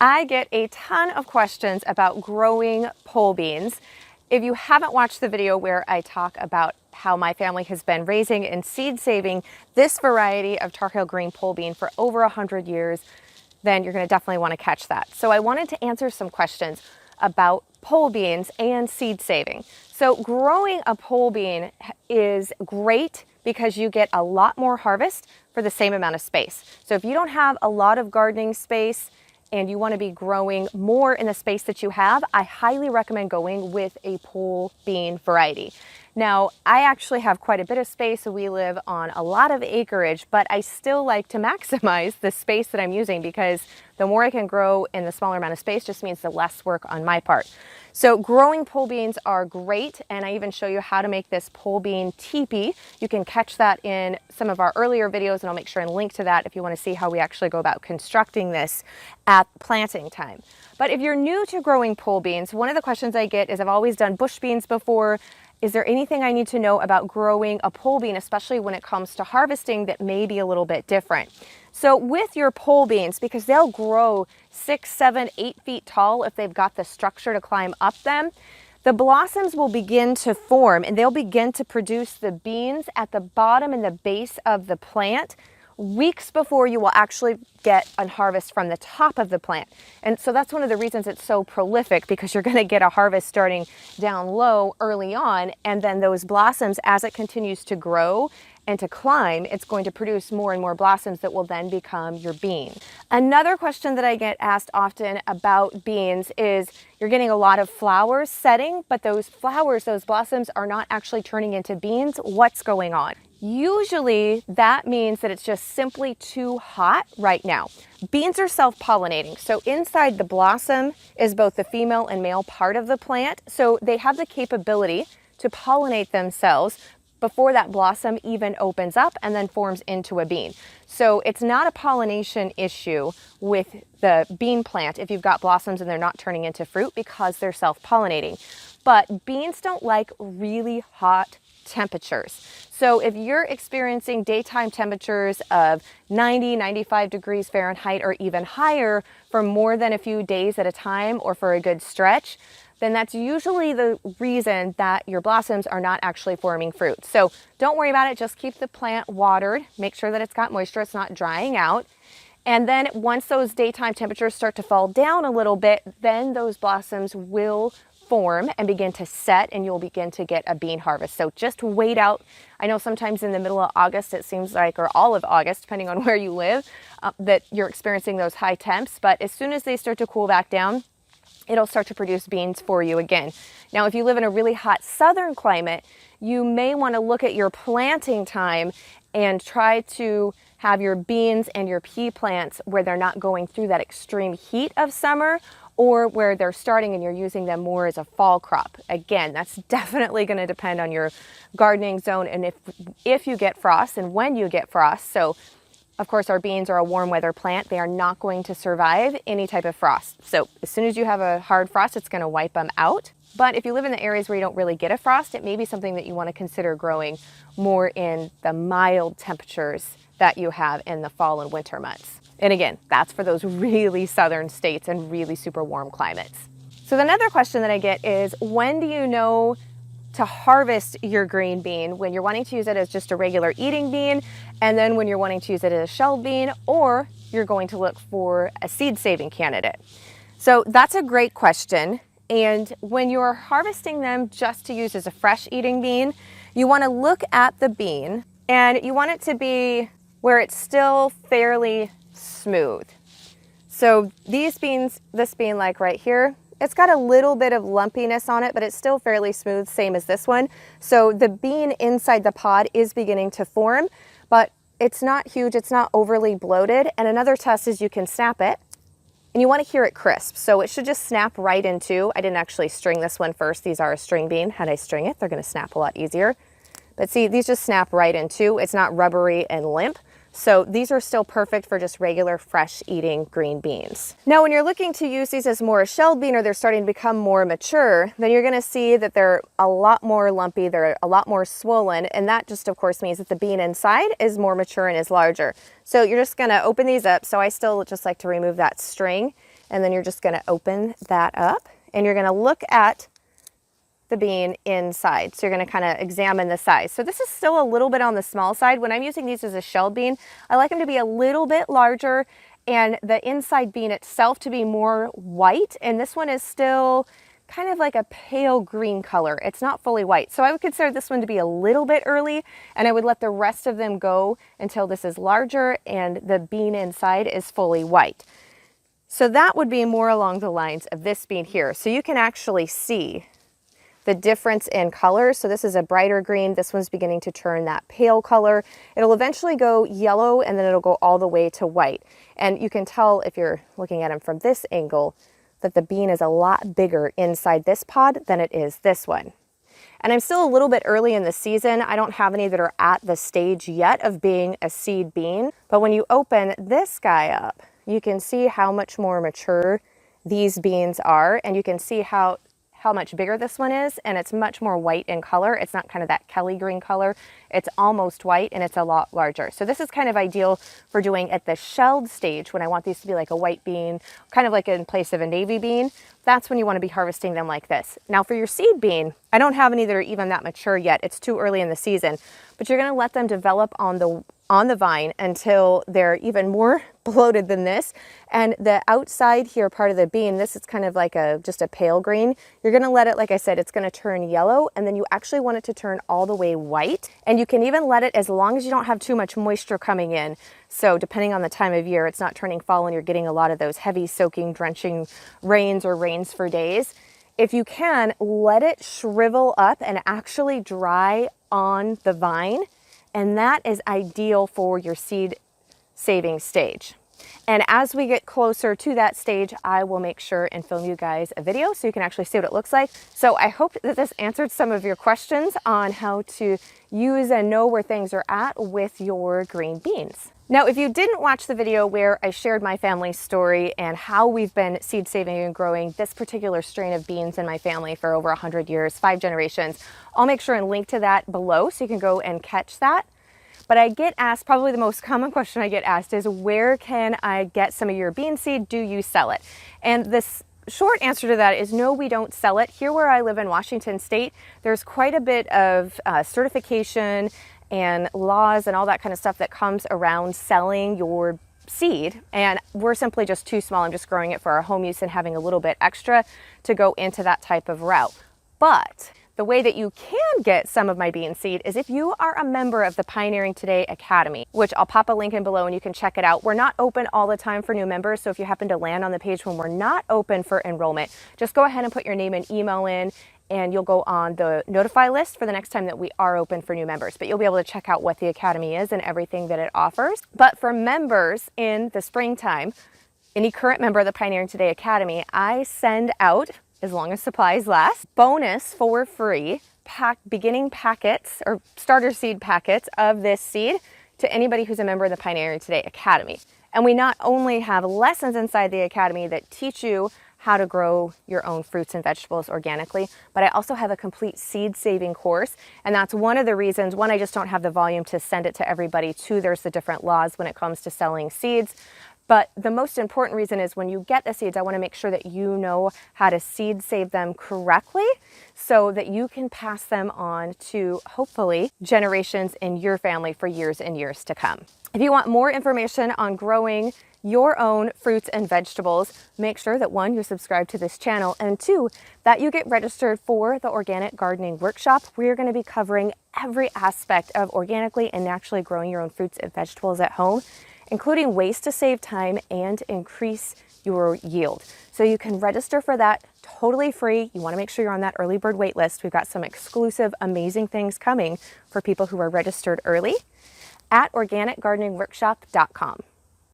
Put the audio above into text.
I get a ton of questions about growing pole beans. If you haven't watched the video where I talk about how my family has been raising and seed saving this variety of Tar Heel green pole bean for over 100 years, then you're going to definitely want to catch that. So I wanted to answer some questions about pole beans and seed saving. So growing a pole bean is great because you get a lot more harvest for the same amount of space. So if you don't have a lot of gardening space and you want to be growing more in the space that you have, I highly recommend going with a pole bean variety. Now, I actually have quite a bit of space, so we live on a lot of acreage, but I still like to maximize the space that I'm using because the more I can grow in the smaller amount of space just means the less work on my part. So growing pole beans are great, and I even show you how to make this pole bean teepee. You can catch that in some of our earlier videos, and I'll make sure and link to that if you want to see how we actually go about constructing this at planting time. But if you're new to growing pole beans, one of the questions I get is, I've always done bush beans before. Is there anything I need to know about growing a pole bean, especially when it comes to harvesting, that may be a little bit different? So with your pole beans, because they'll grow 6, 7, 8 feet tall if they've got the structure to climb up them, the blossoms will begin to form and they'll begin to produce the beans at the bottom and the base of the plant weeks before you will actually get a harvest from the top of the plant. And so that's one of the reasons it's so prolific, because you're going to get a harvest starting down low early on, and then those blossoms, as it continues to grow and to climb, it's going to produce more and more blossoms that will then become your bean. Another question that I get asked often about beans is, you're getting a lot of flowers setting, but those flowers, those blossoms are not actually turning into beans. What's going on? Usually that means that it's just simply too hot right now. Beans are self-pollinating. So inside the blossom is both the female and male part of the plant. So they have the capability to pollinate themselves before that blossom even opens up and then forms into a bean. So it's not a pollination issue with the bean plant if you've got blossoms and they're not turning into fruit, because they're self-pollinating. But beans don't like really hot temperatures. So if you're experiencing daytime temperatures of 90, 95 degrees Fahrenheit or even higher for more than a few days at a time or for a good stretch, then that's usually the reason that your blossoms are not actually forming fruit. So don't worry about it, just keep the plant watered, make sure that it's got moisture, it's not drying out. And then once those daytime temperatures start to fall down a little bit, then those blossoms will form and begin to set, and you'll begin to get a bean harvest. So just wait out. I know sometimes in the middle of August, it seems like, or all of August, depending on where you live, that you're experiencing those high temps. But as soon as they start to cool back down, it'll start to produce beans for you again. Now, if you live in a really hot southern climate, you may want to look at your planting time and try to have your beans and your pea plants where they're not going through that extreme heat of summer, or where they're starting and you're using them more as a fall crop. Again, that's definitely going to depend on your gardening zone and if you get frost and when you get frost. So of course, our beans are a warm weather plant. They are not going to survive any type of frost. So as soon as you have a hard frost, it's going to wipe them out. But if you live in the areas where you don't really get a frost, it may be something that you want to consider growing more in the mild temperatures that you have in the fall and winter months. And again, that's for those really southern states and really super warm climates. So another question that I get is, when do you know to harvest your green bean? When you're wanting to use it as just a regular eating bean, and then when you're wanting to use it as a shelled bean, or you're going to look for a seed saving candidate? So that's a great question. And when you're harvesting them just to use as a fresh eating bean, you want to look at the bean and you want it to be where it's still fairly smooth. So these beans, this bean like right here, it's got a little bit of lumpiness on it, but it's still fairly smooth, same as this one. So the bean inside the pod is beginning to form, but it's not huge, it's not overly bloated. And another test is you can snap it and you want to hear it crisp. So it should just snap right into, I didn't actually string this one first. These are a string bean. Had I string it, they're going to snap a lot easier. But see, these just snap right into, it's not rubbery and limp. So these are still perfect for just regular fresh eating green beans. Now, when you're looking to use these as more a shelled bean, or they're starting to become more mature, then you're going to see that they're a lot more lumpy, they're a lot more swollen, and that just of course means that the bean inside is more mature and is larger. So you're just going to open these up. So I still just like to remove that string And then you're just going to open that up and you're going to look at the bean inside. So you're going to kind of examine the size. So this is still a little bit on the small side. When I'm using these as a shelled bean, I like them to be a little bit larger and the inside bean itself to be more white. And this one is still kind of like a pale green color. It's not fully white. So I would consider this one to be a little bit early, and I would let the rest of them go until this is larger and the bean inside is fully white. So that would be more along the lines of this bean here. So you can actually see the difference in color. So this is a brighter green. This one's beginning to turn that pale color. It'll eventually go yellow and then it'll go all the way to white. And you can tell if you're looking at them from this angle that the bean is a lot bigger inside this pod than it is this one. And I'm still a little bit early in the season. I don't have any that are at the stage yet of being a seed bean. But when you open this guy up, you can see how much more mature these beans are, and you can see how much bigger this one is, and it's much more white in color. It's not kind of that Kelly green color. It's almost white and it's a lot larger. So this is kind of ideal for doing at the shelled stage when I want these to be like a white bean, kind of like in place of a navy bean. That's when you want to be harvesting them like this. Now for your seed bean, I don't have any that are even that mature yet. It's too early in the season, but you're going to let them develop on the vine until they're even more bloated than this. And the outside here part of the bean, this is kind of like just a pale green. You're going to let it, like I said, it's going to turn yellow, and then you actually want it to turn all the way white. And you can even let it, as long as you don't have too much moisture coming in. So depending on the time of year, it's not turning fall and you're getting a lot of those heavy soaking, drenching rains or rains for days. If you can, let it shrivel up and actually dry on the vine. And that is ideal for your seed saving stage. And as we get closer to that stage, I will make sure and film you guys a video so you can actually see what it looks like. So I hope that this answered some of your questions on how to use and know where things are at with your green beans. Now, if you didn't watch the video where I shared my family's story and how we've been seed saving and growing this particular strain of beans in my family for over 100 years, 5 generations, I'll make sure and link to that below so you can go and catch that. But I get asked, probably the most common question I get asked is, where can I get some of your bean seed? Do you sell it? And this short answer to that is no, we don't sell it. Here where I live in Washington State, there's quite a bit of certification and laws and all that kind of stuff that comes around selling your seed. And we're simply just too small. I'm just growing it for our home use and having a little bit extra to go into that type of route. But the way that you can get some of my bean seed is if you are a member of the Pioneering Today Academy, which I'll pop a link in below and you can check it out. We're not open all the time for new members, so if you happen to land on the page when we're not open for enrollment, just go ahead and put your name and email in, and you'll go on the notify list for the next time that we are open for new members. But you'll be able to check out what the Academy is and everything that it offers. But for members in the springtime, any current member of the Pioneering Today Academy, I send out, as long as supplies last, bonus for free beginning packets or starter seed packets of this seed to anybody who's a member of the Pioneering Today Academy. And we not only have lessons inside the Academy that teach you how to grow your own fruits and vegetables organically, but I also have a complete seed saving course. And that's one of the reasons, one, I just don't have the volume to send it to everybody. Two, there's the different laws when it comes to selling seeds. But the most important reason is when you get the seeds, I want to make sure that you know how to seed save them correctly so that you can pass them on to, hopefully, generations in your family for years and years to come. If you want more information on growing your own fruits and vegetables, make sure that 1, you're subscribed to this channel, and 2, that you get registered for the Organic Gardening Workshop. We're going to be covering every aspect of organically and naturally growing your own fruits and vegetables at home, including ways to save time and increase your yield. So you can register for that totally free. You want to make sure you're on that early bird wait list. We've got some exclusive, amazing things coming for people who are registered early at organicgardeningworkshop.com.